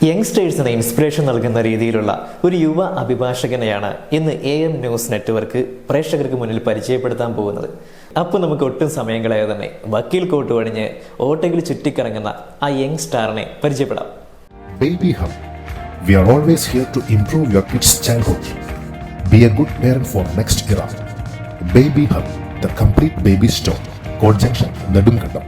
യങ്സ്റ്റേഴ്സിന് inspiration നൽകുന്ന രീതിയിലുള്ള ഒരു യുവ അഭിഭാഷകനെയാണ് ഇന്ന് AM ന്യൂസ് നെറ്റ്വർക്ക് പ്രേക്ഷകർക്ക് മുന്നിൽ പരിചയപ്പെടുത്താൻ പോകുന്നത്. അപ്പോൾ നമുക്ക് ഒട്ടും സമയം കളയാതെ തന്നെ വക്കീൽ കോട്ട് അണിഞ്ഞ് ഓട്ടയിൽ ചുറ്റിക്കറങ്ങുന്ന ആ യങ് സ്റ്റാറിനെ പരിചയപ്പെടാം. Baby Hub. We are always here to improve your kids' childhood. Be a good parent for next era. Baby Hub, the complete baby store. Court Junction, Nedumkandam.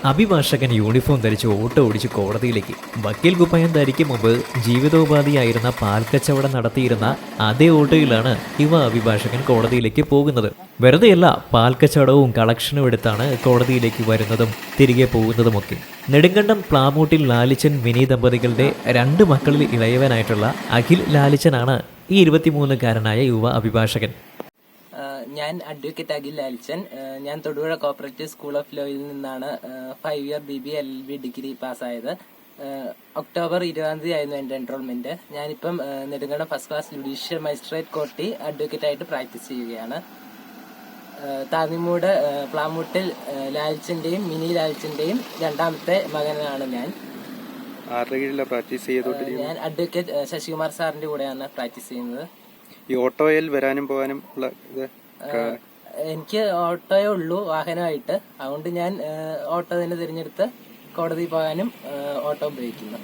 അഭിഭാഷകൻ യൂണിഫോം ധരിച്ച് ഓട്ടോ ഓടിച്ച് കോടതിയിലേക്ക്. വക്കീൽ കുപ്പായം ധരിക്കും മുമ്പ് ജീവിതോപാധിയായിരുന്ന പാൽക്കച്ചവടം നടത്തിയിരുന്ന അതേ ഓട്ടോയിലാണ് യുവ അഭിഭാഷകൻ കോടതിയിലേക്ക് പോകുന്നത്. വെറുതെയല്ല, പാൽക്കച്ചവടവും കളക്ഷനും എടുത്താണ് കോടതിയിലേക്ക് വരുന്നതും തിരികെ പോകുന്നതുമൊക്കെ. നെടുങ്കണ്ടം പ്ലാമൂട്ടിൽ ലാലിച്ചൻ മിനി ദമ്പതികളുടെ 2 മക്കളിൽ ഇളയവനായിട്ടുള്ള അഖിൽ ലാലിച്ചനാണ് ഈ 23-കാരനായ യുവ അഭിഭാഷകൻ. ഞാൻ അഡ്വക്കേറ്റ് അഖിൽ ലാലിച്ചൻ. ഞാൻ തൊടുപുഴ കോപ്പറേറ്റീവ് സ്കൂൾ ഓഫ് ലോയിൽ നിന്നാണ് 5 ഇയർ BBA LLB ഡിഗ്രി പാസ്സായത്. ഒക്ടോബർ 20 ആയിരുന്നു എൻ്റെ എൻറോൾമെന്റ്. ഞാനിപ്പം Nedumkandam first class judicial magistrate കോർട്ടിൽ അഡ്വക്കേറ്റ് ആയിട്ട് പ്രാക്ടീസ് ചെയ്യുകയാണ്. താന്നിമൂട് പ്ലാമൂട്ടിൽ ലാലിച്ചന്റെയും മിനി ലാലിച്ചന്റെയും 2ാമത്തെ മകനാണ് ഞാൻ. ഞാൻ അഡ്വക്കേറ്റ് ശശികുമാർ സാറിന്റെ കൂടെയാണ് പ്രാക്ടീസ് ചെയ്യുന്നത്. ഈ ഓട്ടോയിൽ വരാനും പോകാനും ഉള്ള എനിക്ക് ഓട്ടോയേ ഉള്ളൂ വാഹനമായിട്ട്. അതുകൊണ്ട് ഞാൻ ഓട്ടോ തന്നെ തിരഞ്ഞെടുത്ത് കോടതി പോകാനും ഓട്ടോ ഉപയോഗിക്കുന്നു.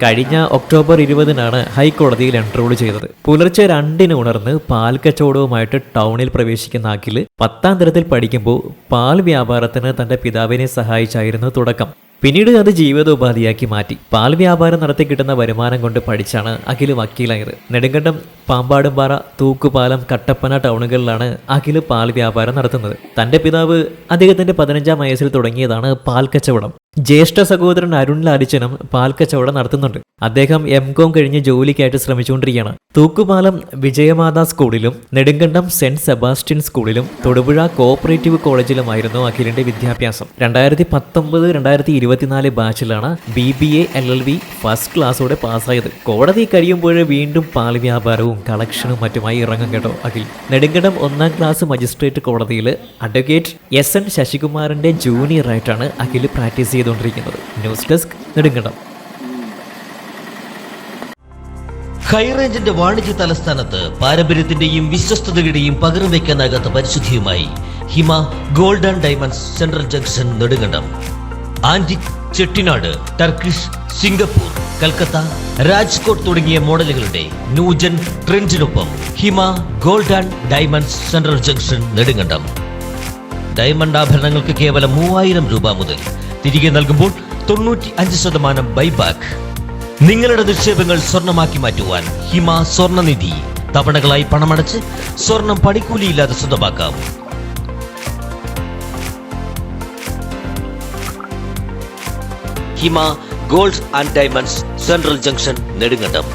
കഴിഞ്ഞ ഒക്ടോബർ 20-നാണ് ഹൈക്കോടതിയിൽ എൻറോൾ ചെയ്തത്. പുലർച്ചെ 2-ന് ഉണർന്ന് പാൽ കച്ചവടവുമായിട്ട് ടൗണിൽ പ്രവേശിക്കുന്ന അഖിൽ 10ാം തരത്തിൽ പഠിക്കുമ്പോൾ പാൽ വ്യാപാരത്തിന് തന്റെ പിതാവിനെ സഹായിച്ചായിരുന്നു തുടക്കം. പിന്നീട് അത് ജീവിതോപാധിയാക്കി മാറ്റി. പാൽ വ്യാപാരം നടത്തി കിട്ടുന്ന വരുമാനം കൊണ്ട് പഠിച്ചാണ് അഖിൽ വക്കീലായത്. നെടുങ്കണ്ടം, പാമ്പാടുംപാറ, തൂക്കുപാലം, കട്ടപ്പന ടൗണുകളിലാണ് അഖിൽ പാൽ വ്യാപാരം നടത്തുന്നത്. തന്റെ പിതാവ് അദ്ദേഹത്തിന്റെ 15ാം വയസ്സിൽ തുടങ്ങിയതാണ് പാൽ കച്ചവടം. ജ്യേഷ്ഠ സഹോദരൻ അരുൺ ലാലിച്ചനും പാൽ കച്ചവടം നടത്തുന്നുണ്ട്. അദ്ദേഹം MCom കഴിഞ്ഞ് ജോലിക്കായിട്ട് ശ്രമിച്ചുകൊണ്ടിരിക്കുകയാണ്. തൂക്കുപാലം വിജയമാതാ സ്കൂളിലും നെടുങ്കണ്ടം സെന്റ് സെബാസ്റ്റ്യൻ സ്കൂളിലും തൊടുപുഴ കോഓപ്പറേറ്റീവ് കോളേജിലുമായിരുന്നു അഖിലിന്റെ വിദ്യാഭ്യാസം. 2019-2024 ബാച്ചിലാണ് BBA LLB ഫസ്റ്റ് ക്ലാസ്സോടെ പാസ്സായത്. കോടതി കഴിയുമ്പോൾ വീണ്ടും പാൽ വ്യാപാരവും കളക്ഷനും മറ്റുമായി ഇറങ്ങും കേട്ടോ അഖിൽ. നെടുങ്കണ്ടം 1ാം ക്ലാസ് മജിസ്ട്രേറ്റ് കോടതിയിൽ അഡ്വക്കേറ്റ് SN ശശികുമാറിന്റെ ജൂനിയറായിട്ടാണ് അഖിൽ പ്രാക്ടീസ് ചെയ്തുകൊണ്ടിരിക്കുന്നത്. News desk, Nedumkandam. ഹൈറേഞ്ചിന്റെ വാണിജ്യ തലസ്ഥാനത്ത് പാരമ്പര്യത്തിന്റെയും വിശ്വസ്തതയുടെയും പകരം വയ്ക്കാനാകാത്ത പരിശുദ്ധിയുമായി Hima gold and diamonds central junction, Nedumkandam. Antique, Chettinad, Turkish, Singapore, Calcutta, Rajkot തുടങ്ങിയ മോഡലുകളുടെ ന്യൂജൻ ട്രെൻഡിനൊപ്പം Hima gold and diamonds central junction, Nedumkandam. Diamond ആഭരണങ്ങൾക്ക് കേവലം 3000 രൂപ മുതൽ. തിരികെ നൽകുമ്പോൾ 95% ബൈബാക്ക്. നിങ്ങളുടെ നിക്ഷേപങ്ങൾ സ്വർണമാക്കി മാറ്റുവാൻ ഹിമ സ്വർണനിധി. തവണകളായി പണമടച്ച് സ്വർണം പണിക്കൂലിയില്ലാതെ സ്വന്തമാക്കാം. Hima gold and diamonds central junction, Nedumkandam.